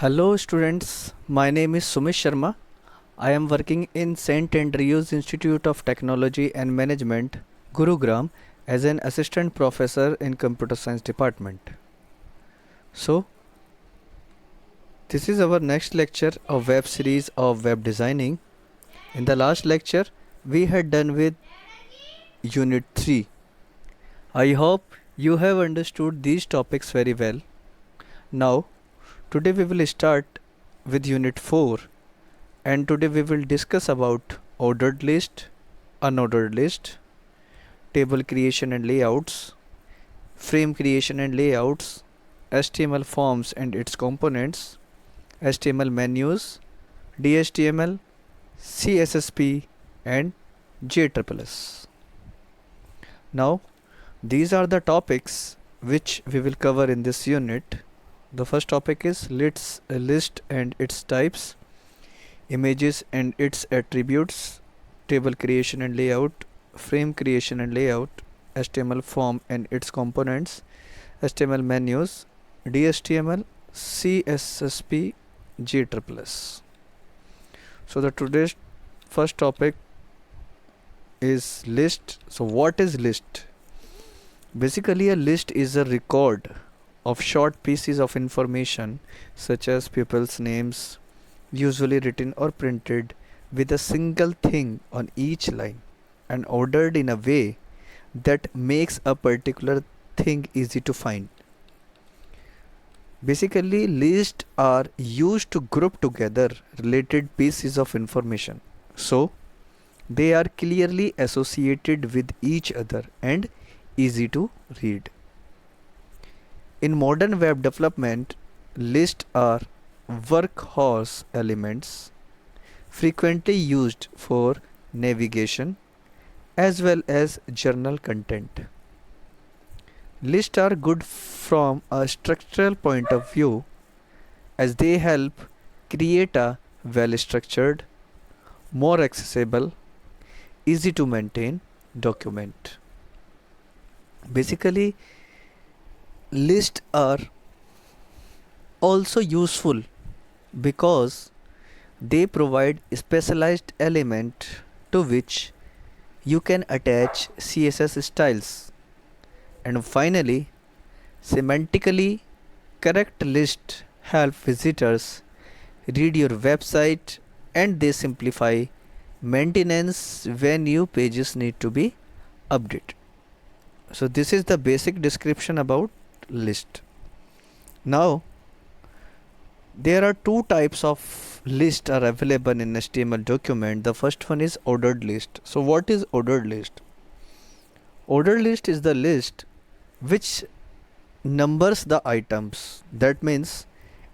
Hello students, my name is Sumesh Sharma. I am working in St. Andrews Institute of Technology and Management, Gurugram, as an assistant professor in computer science department. So, this is our next lecture of web series of web designing. In the last lecture, we had done with unit 3. I hope you have understood these topics very well. Now, today we will start with unit 4. And today we will discuss about ordered list, unordered list, table creation and layouts, frame creation and layouts, HTML forms and its components, HTML menus, DHTML, CSSP and JSSS. Now, these are the topics which we will cover in this unit. The first topic is list and its types, images and its attributes, table creation and layout, frame creation and layout, HTML form and its components, HTML menus, DHTML, CSSP, JSSS. So the today's first topic is list. So what is list? Basically a list is a record of short pieces of information such as people's names, usually written or printed with a single thing on each line and ordered in a way that makes a particular thing easy to find. Basically, lists are used to group together related pieces of information. So, they are clearly associated with each other and easy to read. In modern web development, lists are workhorse elements frequently used for navigation as well as journal content. Lists are good from a structural point of view as they help create a well structured, more accessible, easy to maintain document. Basically, lists are also useful because they provide specialized element to which you can attach CSS styles. And finally, semantically correct lists help visitors read your website and they simplify maintenance when new pages need to be updated. So this is the basic description about list. Now, there are two types of list are available in HTML document. The first one is ordered list. So what is ordered list? Ordered list is the list which numbers the items. That means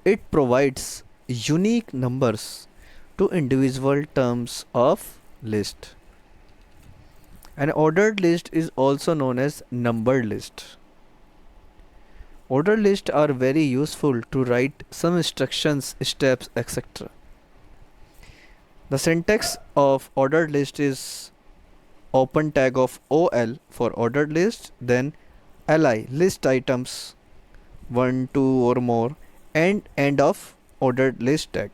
it provides unique numbers to individual terms of list. An ordered list is also known as numbered list. Ordered lists are very useful to write some instructions, steps, etc. The syntax of ordered list is open tag of OL for ordered list, then LI list items 1, 2 or more, and end of ordered list tag.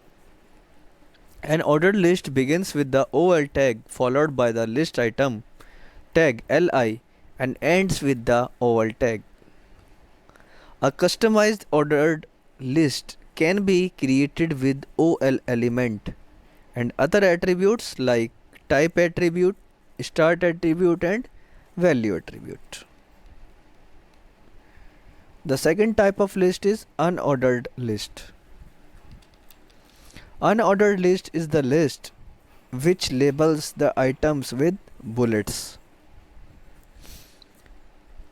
An ordered list begins with the OL tag followed by the list item tag LI and ends with the OL tag. A customized ordered list can be created with OL element and other attributes like type attribute, start attribute and value attribute. The second type of list is unordered list. Unordered list is the list which labels the items with bullets.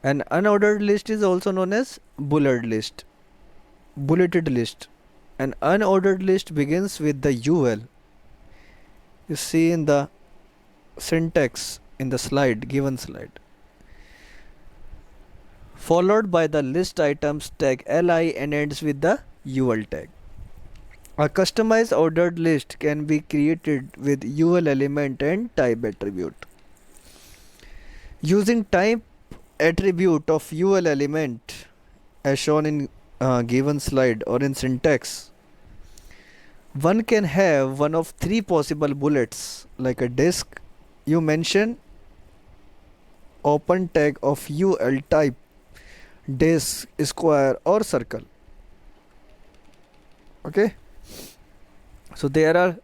An unordered list is also known as bulleted list. An unordered list begins with the UL. You see in the syntax in the slide, given slide. Followed by the list items tag LI and ends with the UL tag. A customized ordered list can be created with UL element and type attribute. Using type attribute of UL element as shown in given slide or in syntax, One can have one of three possible bullets, like a disk. You mention open tag of UL type, disk, square, or circle. Okay, so there are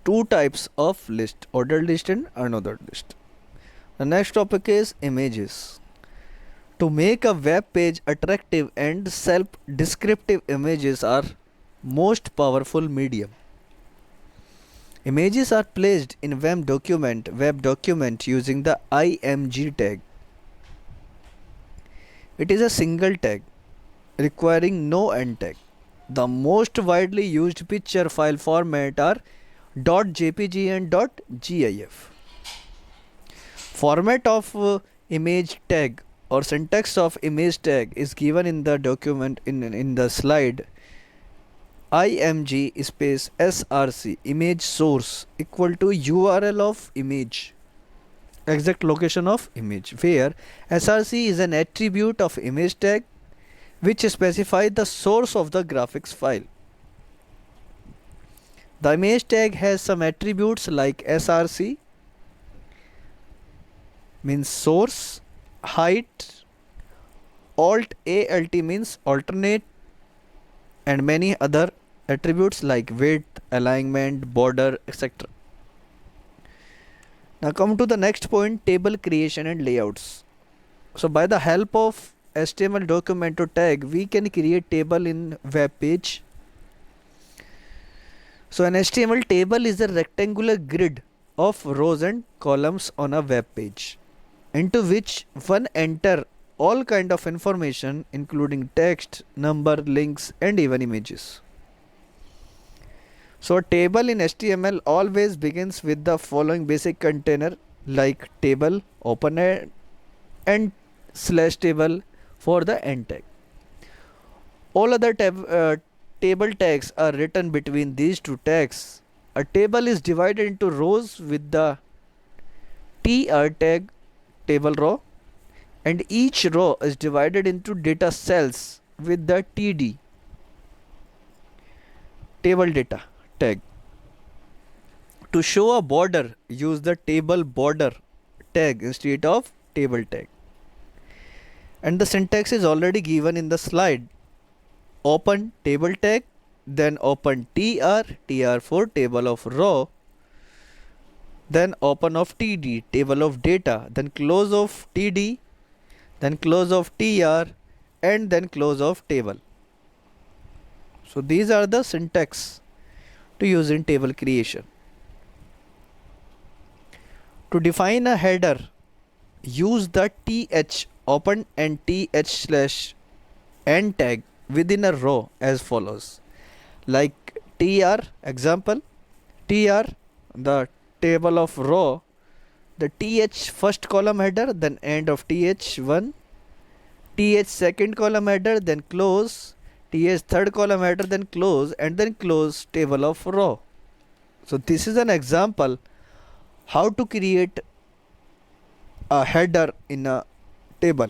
two types of list, ordered list and unordered list. The next topic is images. To make a web page attractive and self-descriptive, images are most powerful medium. Images are placed in web document using the img tag. It is a single tag requiring no end tag. The most widely used picture file format are .jpg and .gif. Format of image tag or syntax of image tag is given in the document in the slide. img space src image source equal to URL of image, exact location of image, where src is an attribute of image tag which specifies the source of the graphics file. The image tag has some attributes like src means source, height, alt means alternate, and many other attributes like width, alignment, border, etc. Now come to the next point, table creation and layouts. So by the help of HTML document to tag, we can create table in web page. So an HTML table is a rectangular grid of rows and columns on a web page, into which one enter all kind of information including text, number, links and even images. So a table in HTML always begins with the following basic container like table, open and slash table for the end tag. All other table tags are written between these two tags. A table is divided into rows with the tr tag, table row, and each row is divided into data cells with the td, table data tag. To show a border, use the table border tag instead of table tag. And the syntax is already given in the slide. Open table tag, then open tr for table of row, then open of td, table of data, then close of td, then close of tr, and then close of table. So these are the syntax to use in table creation. To define a header, use the th open and th slash end tag within a row as follows, like tr example, tr the table of row, the th first column header, then end of th1, th second column header, then close, th third column header, then close, and then close table of row. So this is an example how to create a header in a table.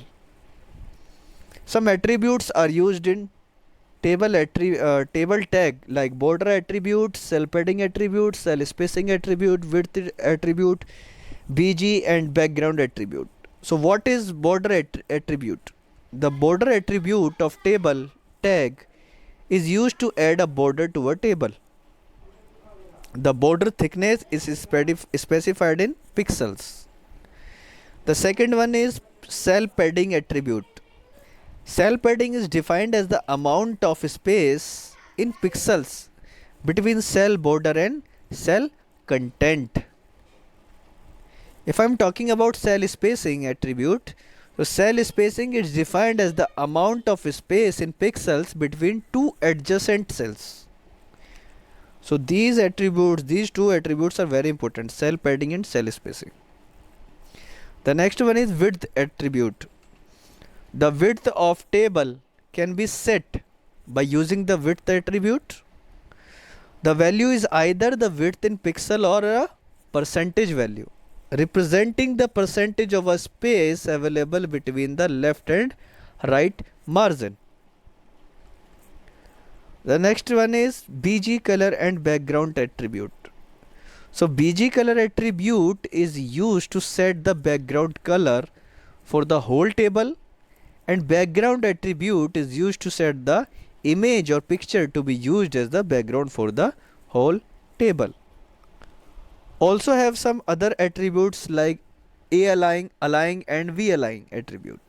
Some attributes are used in table tag like border attribute, cell padding attribute, cell spacing attribute, width attribute, bg and background attribute. So what is border attribute? The border attribute of table tag is used to add a border to a table. The border thickness is specified in pixels. The second one is cell padding attribute. Cell padding is defined as the amount of space in pixels between cell border and cell content. If I am talking about cell spacing attribute, so cell spacing is defined as the amount of space in pixels between two adjacent cells. So these two attributes are very important, cell padding and cell spacing. The next one is width attribute. The width of table can be set by using the width attribute. The value is either the width in pixel or a percentage value, representing the percentage of a space available between the left and right margin. The next one is BG color and background attribute. So BG color attribute is used to set the background color for the whole table, and background attribute is used to set the image or picture to be used as the background for the whole table. Also have some other attributes like align, align and v-align attribute.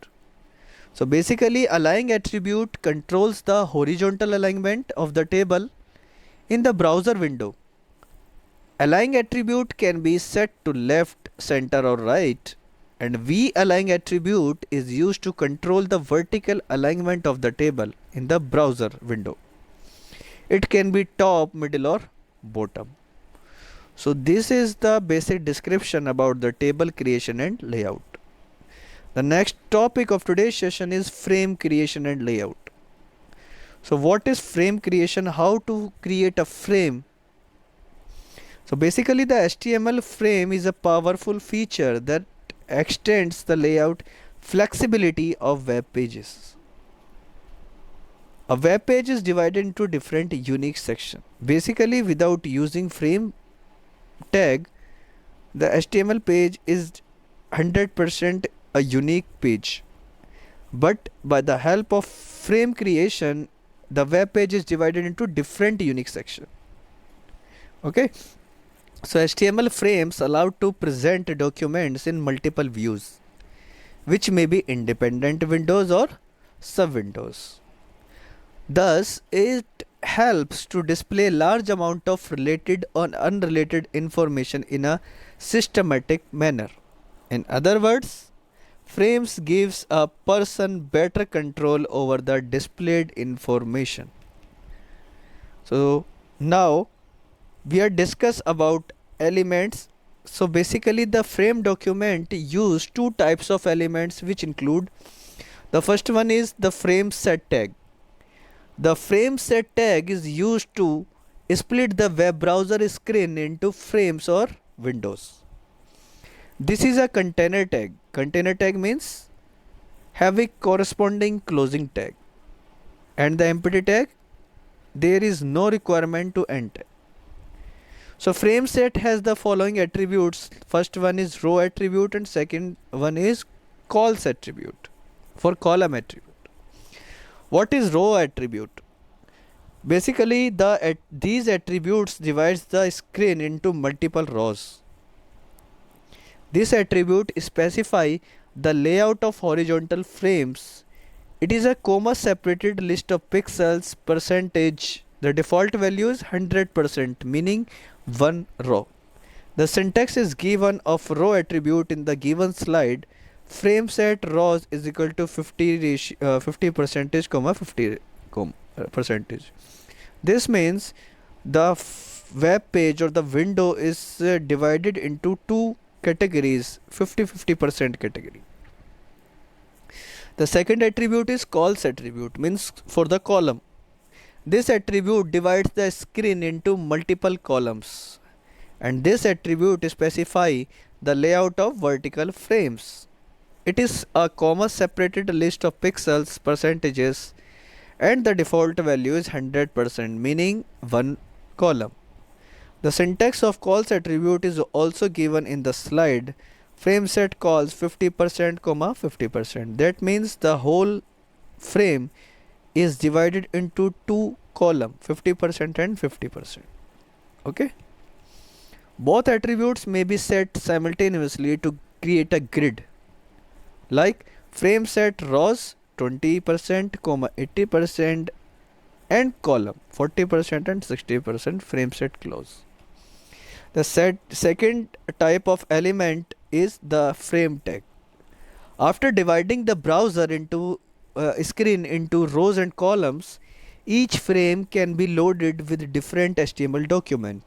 So basically align attribute controls the horizontal alignment of the table in the browser window. Align attribute can be set to left, center or right, and v-align attribute is used to control the vertical alignment of the table in the browser window. It can be top, middle or bottom. So this is the basic description about the table creation and layout. The next topic of today's session is frame creation and layout. So what is frame creation? How to create a frame? So basically the HTML frame is a powerful feature that extends the layout flexibility of web pages. A web page is divided into different unique sections. Basically without using frame tag, the HTML page is 100% a unique page, but by the help of frame creation the web page is divided into different unique sections. Okay, so HTML frames allow to present documents in multiple views, which may be independent windows or sub windows. Thus it helps to display large amount of related or unrelated information in a systematic manner. In other words, frames gives a person better control over the displayed information. So now we are discuss about elements. So basically the frame document use two types of elements, which include, the first one is the frame set tag. The frame set tag is used to split the web browser screen into frames or windows. This is a container tag. Container tag means having corresponding closing tag, and the empty tag, there is no requirement to end tag. So frame set has the following attributes. First one is row attribute and second one is calls attribute for column attribute. What is row attribute? Basically these attributes divides the screen into multiple rows. This attribute specify the layout of horizontal frames. It is a comma separated list of pixels percentage. The default value is 100%, meaning one row. The syntax is given of row attribute in the given slide. Frame set rows is equal to 50 percentage comma 50 percentage. This means the web page or the window is divided into two categories, 50% category. The second attribute is calls attribute, means for the column. This attribute divides the screen into multiple columns, and this attribute specify the layout of vertical frames. It is a comma separated list of pixels percentages, and the default value is 100%, meaning one column. The syntax of calls attribute is also given in the slide. Frame set calls 50% comma 50%. That means the whole frame is divided into two column, 50% and 50%. Okay. Both attributes may be set simultaneously to create a grid. Like frame set rows 20% comma 80% and column 40% and 60% frame set close. The second type of element is the frame tag. After dividing the browser into screen into rows and columns, each frame can be loaded with different HTML document.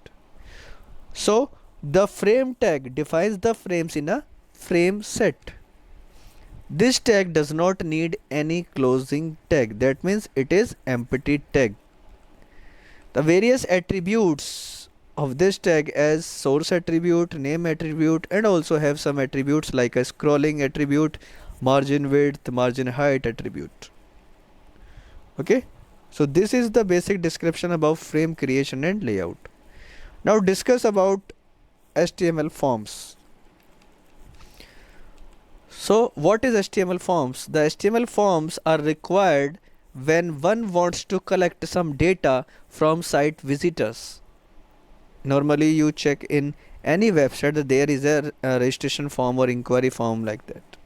So the frame tag defines the frames in a frame set. This tag does not need any closing tag. That means it is empty tag. The various attributes of this tag as source attribute, name attribute, and also have some attributes like a scrolling attribute, margin width, margin height attribute. Okay, So this is the basic description about frame creation and layout. Now discuss about HTML forms. So what is HTML forms? The HTML forms are required when one wants to collect some data from site visitors. Normally you check in any website that there is a registration form or inquiry form like that.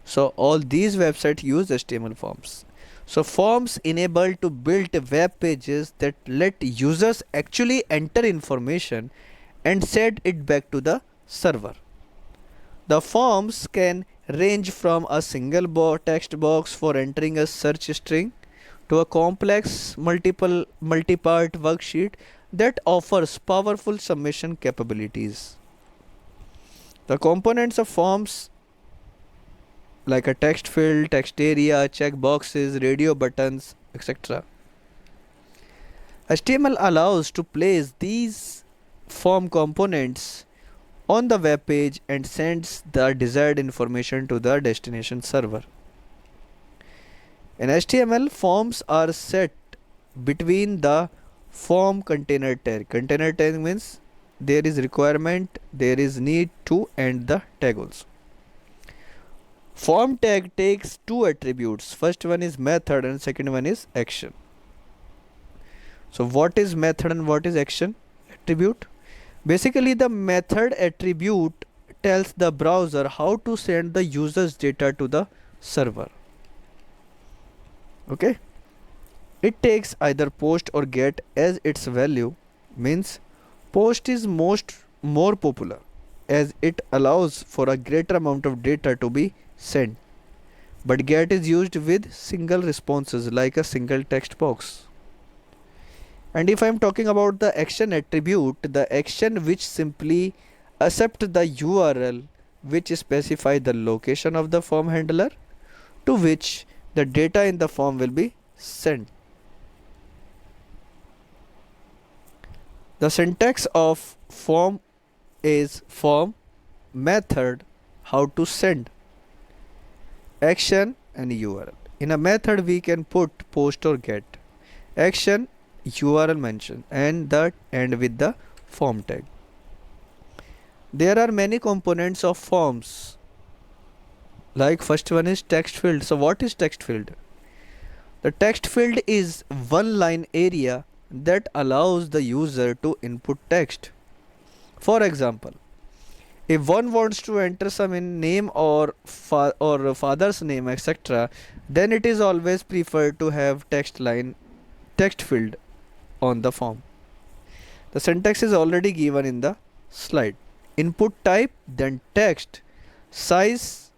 So all these websites use HTML forms. So forms enable to build web pages that let users actually enter information and send it back to the server. The forms can range from a single text box for entering a search string to a complex multi-part worksheet that offers powerful summation capabilities. The components of forms like a text field, text area, check boxes, radio buttons, etc. HTML allows to place these form components on the web page and sends the desired information to the destination server. In HTML, forms are set between the form container tag. Container tag means there is requirement, there is need to, and the tag also. Form tag takes two attributes. First one is method and second one is action. So what is method and what is action attribute? Basically the method attribute tells the browser how to send the user's data to the server. Okay. It takes either post or get as its value. Means post is more popular as it allows for a greater amount of data to be sent, but get is used with single responses like a single text box. And if I am talking about the action attribute, the action which simply accept the URL which specify the location of the form handler to which the data in the form will be sent. The syntax of form is form, method, how to send, action and URL. In a method we can put post or get, action URL mention, and that end with the form tag. There are many components of forms. Like first one is text field. So what is text field? The text field is one line area that allows the user to input text. For example, if one wants to enter some in name or father's name etc., then it is always preferred to have text field on the form. The syntax is already given in the slide. Input type, then text, size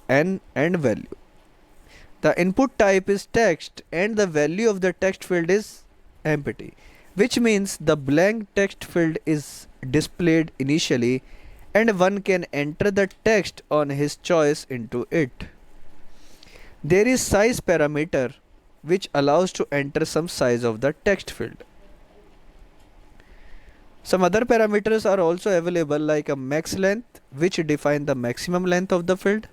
and value. The input type is text and the value of the text field is empty, which means the blank text field is displayed initially and one can enter the text on his choice into it. There is size parameter which allows to enter some size of the text field. Some other parameters are also available like a max length which define the maximum length of the field.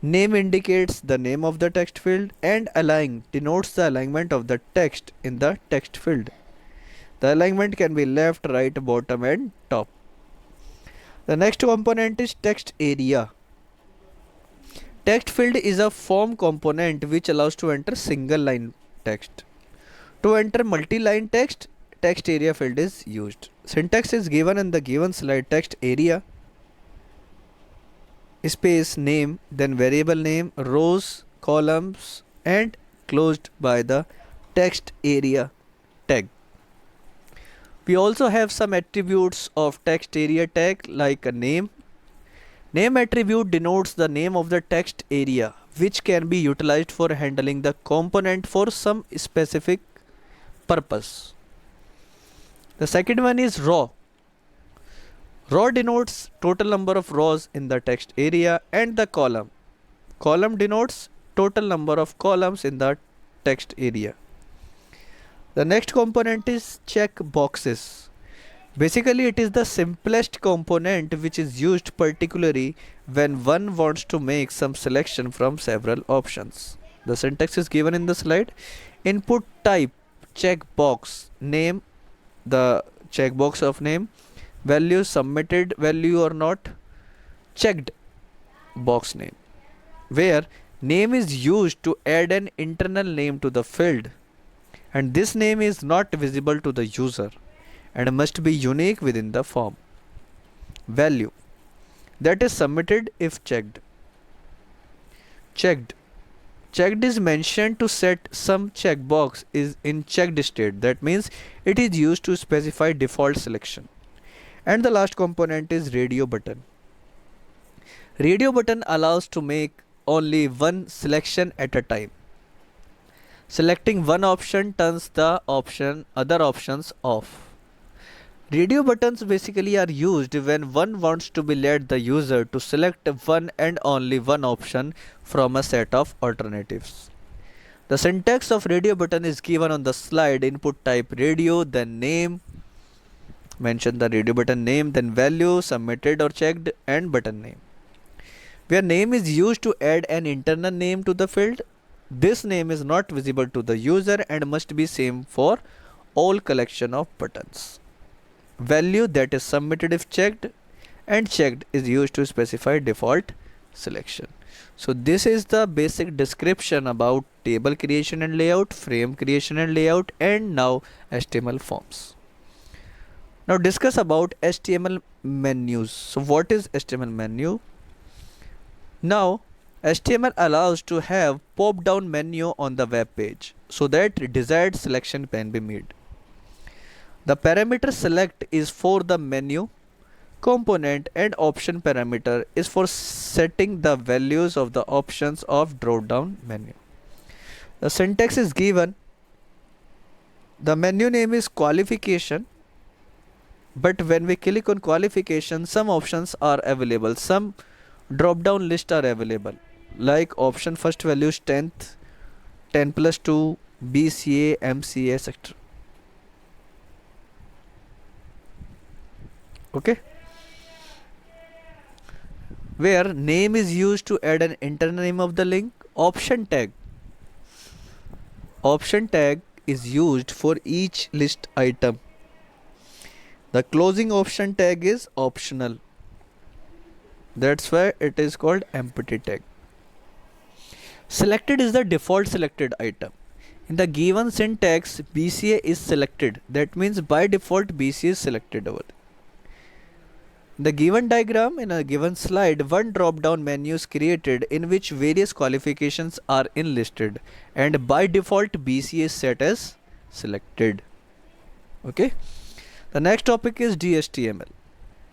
Name indicates the name of the text field and align denotes the alignment of the text in the text field. The alignment can be left, right, bottom and top. The next component is text area. Text field is a form component which allows to enter single line text. To enter multi-line text, text area field is used. Syntax is given in the given slide. Text area space name, then variable name, rows, columns and closed by the text area tag. We also have some attributes of text area tag like a name. Name attribute denotes the name of the text area which can be utilized for handling the component for some specific purpose. The second one is row. Row denotes total number of rows in the text area and the column. Column denotes total number of columns in the text area. The next component is check boxes. Basically it is the simplest component which is used particularly when one wants to make some selection from several options. The syntax is given in the slide. Input type checkbox name, the checkbox of name, value submitted value or not, checked box name, where name is used to add an internal name to the field, and this name is not visible to the user and must be unique within the form. Value that is submitted if checked. Checked. Checked is mentioned to set some checkbox is in checked state. That means it is used to specify default selection. And the last component is radio button. Radio button allows to make only one selection at a time. Selecting one option turns the other options off. Radio buttons basically are used when one wants to be let the user to select one and only one option from a set of alternatives. The syntax of radio button is given on the slide. Input type radio, then name, mention the radio button name, then value, submitted or checked, and button name. Where name is used to add an internal name to the field, this name is not visible to the user and must be same for all collection of buttons. Value that is submitted if checked, and checked is used to specify default selection. So this is the basic description about table creation and layout, frame creation and layout, and now HTML forms. Now discuss about HTML menus. So what is HTML menu? Now HTML allows to have pop down menu on the web page so that desired selection can be made. The parameter select is for the menu component, and option parameter is for setting the values of the options of drop down menu. The syntax is given. The menu name is qualification, but when we click on qualification, some options are available, some drop down list are available, like option first values 10th, 10 plus 2, BCA, MCA, etc. Okay, where name is used to add an internal name of the link. Option tag is used for each list item. The closing option tag is optional, that's why it is called empty tag. Selected is the default selected item. In the given syntax, BCA is selected, that means by default BCA is selected over there. In the given diagram, in a given slide, one drop down menu is created in which various qualifications are enlisted, and by default BCA is set as selected. Okay, the next topic is DHTML.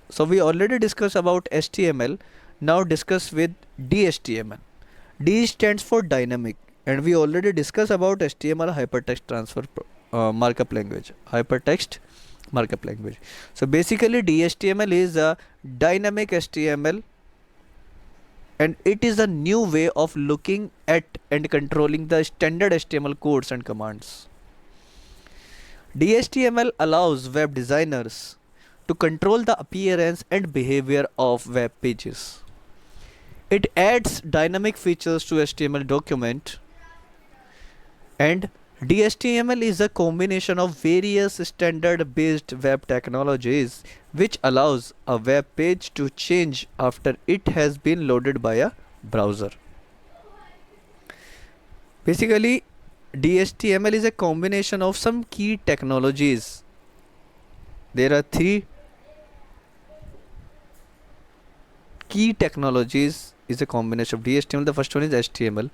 So we already discussed about HTML, now discuss with DHTML. D stands for dynamic, and we already discussed about HTML hypertext transfer markup language, hypertext markup language. So basically DHTML is a dynamic HTML, and it is a new way of looking at and controlling the standard HTML codes and commands. DHTML allows web designers to control the appearance and behavior of web pages. It adds dynamic features to HTML document, and DHTML is a combination of various standard based web technologies which allows a web page to change after it has been loaded by a browser. Basically, DHTML is a combination of some key technologies. There are three key technologies is a combination of DHTML. The first one is HTML.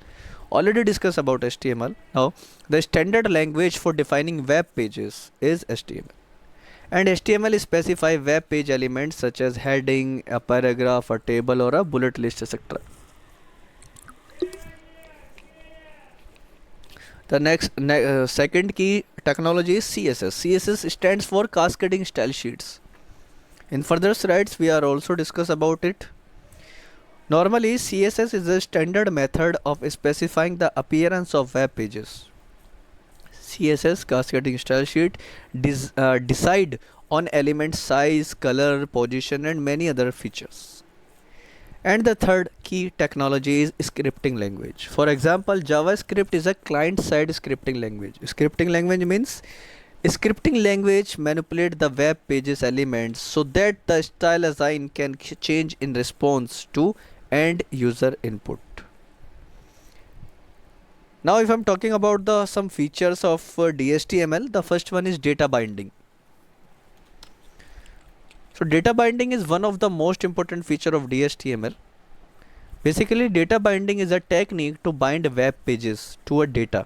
Already discussed about HTML. Now the standard language for defining web pages is HTML, and HTML specify web page elements such as heading, a paragraph, a table, or a bullet list, etc. The second key technology is CSS. CSS stands for cascading style sheets. In further slides we are also discuss about it. Normally, CSS is a standard method of specifying the appearance of web pages. CSS, cascading style sheet, decide on element size, color, position, and many other features. And the third key technology is scripting language. For example, JavaScript is a client-side scripting language. Scripting language means scripting language manipulate the web pages elements so that the style design can change in response to end user input. Now if I'm talking about the some features of DHTML, the first one is data binding. So data binding is one of the most important feature of DHTML. Basically, data binding is a technique to bind web pages to a data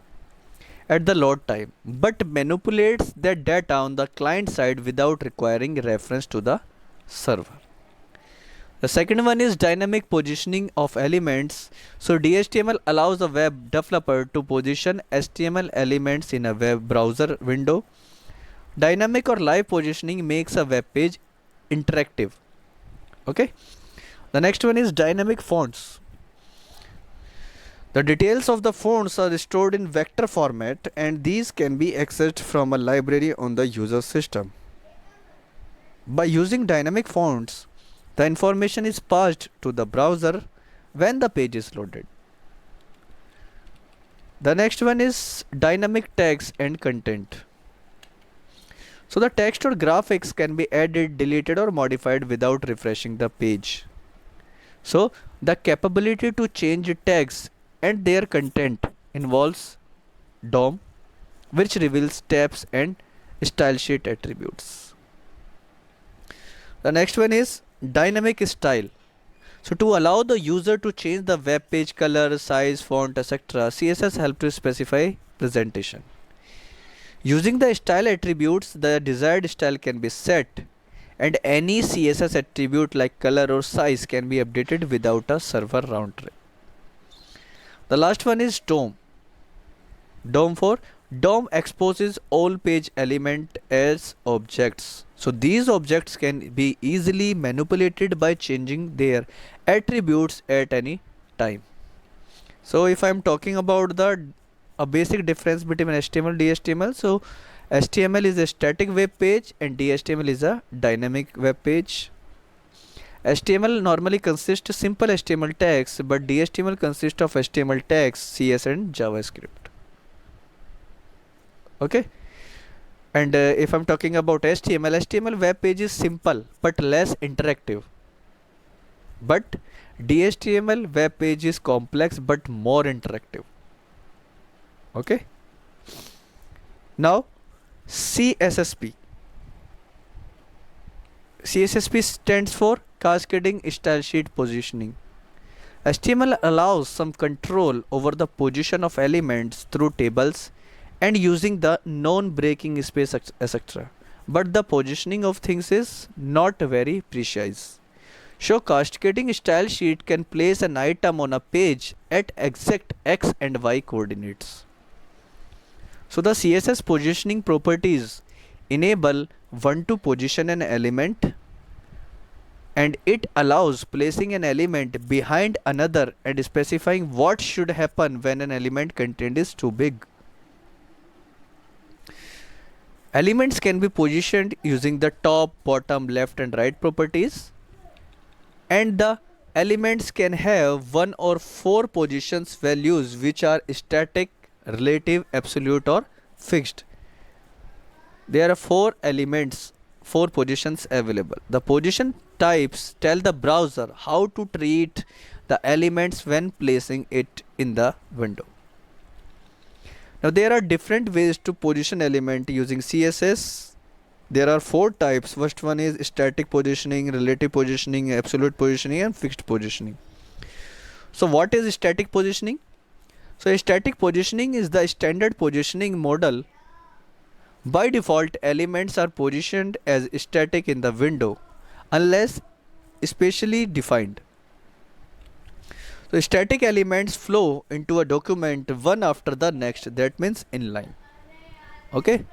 at the load time, but manipulates that data on the client side without requiring reference to the server. The second one is dynamic positioning of elements. So DHTML allows a web developer to position HTML elements in a web browser window. Dynamic or live positioning makes a web page interactive. Okay. The next one is dynamic fonts. The details of the fonts are stored in vector format and these can be accessed from a library on the user system. By using dynamic fonts, the information is passed to the browser when the page is loaded. The next one is dynamic text and content. So the text or graphics can be added, deleted or modified without refreshing the page. So the capability to change text and their content involves DOM, which reveals tabs and style sheet attributes. The next one is dynamic style. So to allow the user to change the web page color, size, font, etc., CSS helps to specify presentation. Using the style attributes, the desired style can be set, and any CSS attribute like color or size can be updated without a server round trip. The last one is DOM. DOM exposes all page element as objects. So these objects can be easily manipulated by changing their attributes at any time. So if I'm talking about a basic difference between HTML and DHTML, so HTML is a static web page and DHTML is a dynamic web page. HTML normally consists of simple HTML text, but DHTML consists of HTML text, CSS and JavaScript. Okay. And if I'm talking about HTML web page is simple but less interactive. But DHTML web page is complex but more interactive. Okay. Now CSSP. CSSP stands for Cascading Style Sheet Positioning. HTML allows some control over the position of elements through tables and using the non-breaking space, etc. But the positioning of things is not very precise. So cascading style sheet can place an item on a page at exact X and Y coordinates. So the CSS positioning properties enable one to position an element, and it allows placing an element behind another and specifying what should happen when an element content is too big. Elements can be positioned using the top, bottom, left and right properties, and the elements can have one or four positions values which are static, relative, absolute or fixed. There are four elements, four positions available. The position types tell the browser how to treat the elements when placing it in the window. Now there are different ways to position element using CSS. There are four types. First one is static positioning, relative positioning, absolute positioning and fixed positioning. So what is static positioning? So static positioning is the standard positioning model. By default, elements are positioned as static in the window unless specially defined. So static elements flow into a document one after the next, that means inline. Okay.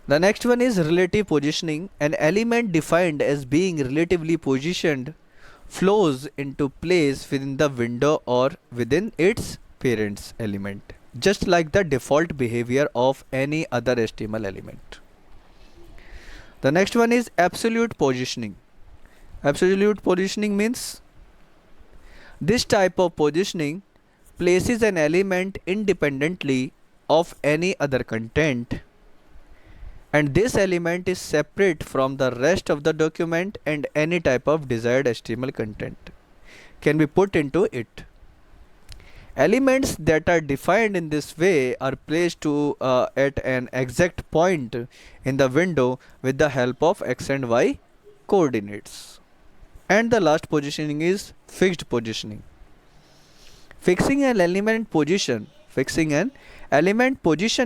The next one is relative positioning. An element defined as being relatively positioned flows into place within the window or within its parent's element, just like the default behavior of any other HTML element. The next one is absolute positioning. Absolute positioning means This type of positioning places an element independently of any other content, and this element is separate from the rest of the document, and any type of desired HTML content can be put into it. Elements that are defined in this way are placed at an exact point in the window with the help of x and y coordinates. And the last positioning is fixed positioning. Fixing an element position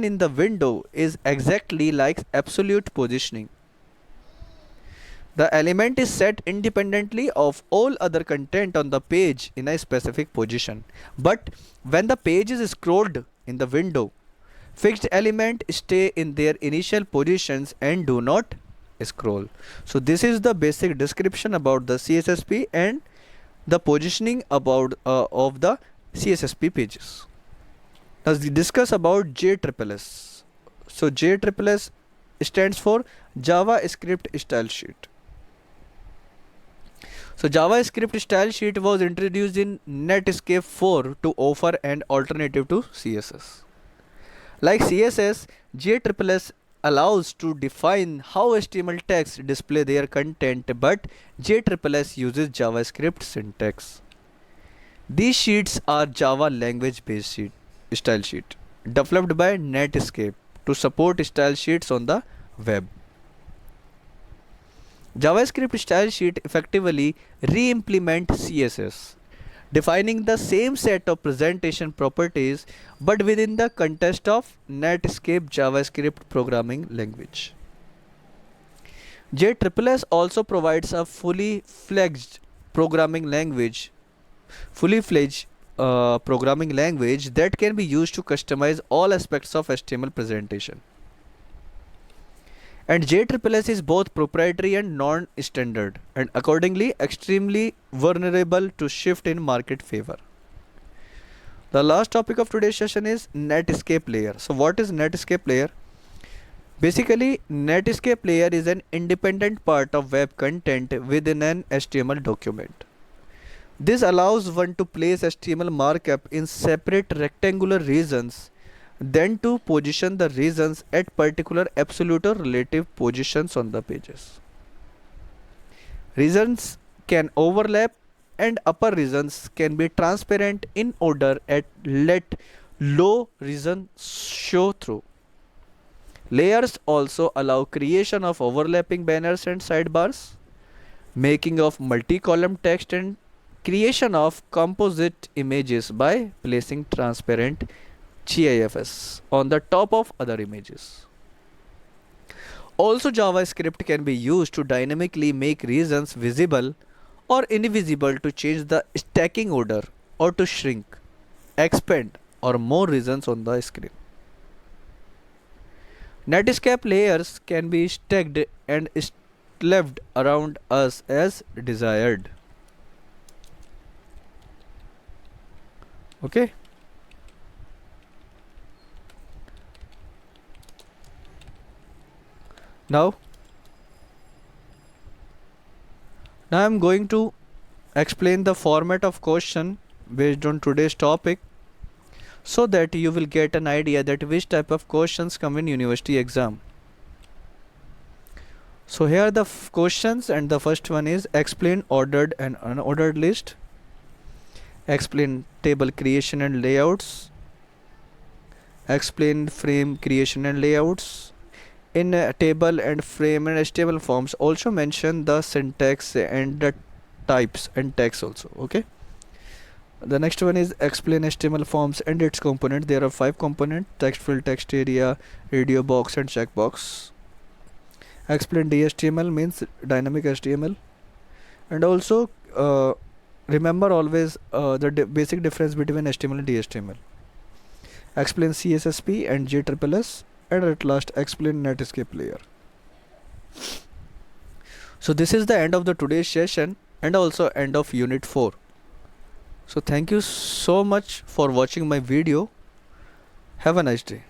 in the window is exactly like absolute positioning. The element is set independently of all other content on the page in a specific position. But when the page is scrolled in the window, fixed element stay in their initial positions and do not scroll. So this is the basic description about the CSSP and the positioning about of the CSSP pages. Now we discuss about JSSS. So JSSS stands for JavaScript Style Sheet. So JavaScript Style Sheet was introduced in Netscape 4 to offer an alternative to CSS. Like CSS, JSSS allows to define how HTML tags display their content, but JSSS uses JavaScript syntax. These sheets are Java language based style sheet developed by Netscape to support style sheets on the web. JavaScript style sheet effectively re-implement CSS, defining the same set of presentation properties but within the context of Netscape JavaScript programming language. JSSS also provides a fully fledged programming language that can be used to customize all aspects of HTML presentation. And JSSS is both proprietary and non-standard, and accordingly extremely vulnerable to shift in market favor. The last topic of today's session is Netscape layer. So what is Netscape layer? Basically, Netscape layer is an independent part of web content within an HTML document. This allows one to place HTML markup in separate rectangular regions, then to position the regions at particular absolute or relative positions on the pages. Regions can overlap and upper regions can be transparent in order at let low region show through. Layers also allow creation of overlapping banners and sidebars, making of multi-column text, and creation of composite images by placing transparent GIFs on the top of other images. Also, JavaScript can be used to dynamically make regions visible or invisible, to change the stacking order, or to shrink, expand, or more regions on the screen. Netscape layers can be stacked and left around us as desired. Okay. Now I'm going to explain the format of question based on today's topic, so that you will get an idea that which type of questions come in university exam. So here are the questions, and the first one is explain ordered and unordered list, explain table creation and layouts, explain frame creation and layouts. In table and frame and HTML forms, also mention the syntax and the types and tags also. Okay. The next one is explain HTML forms and its component. There are 5 components: text field, text area, radio box, and checkbox. Explain DHTML means dynamic HTML, and also remember always the basic difference between HTML and DHTML. Explain CSSP and JSSS, and at last explain Netscape layer. So this is the end of the today's session, and also end of unit 4. So thank you so much for watching my video. Have a nice day.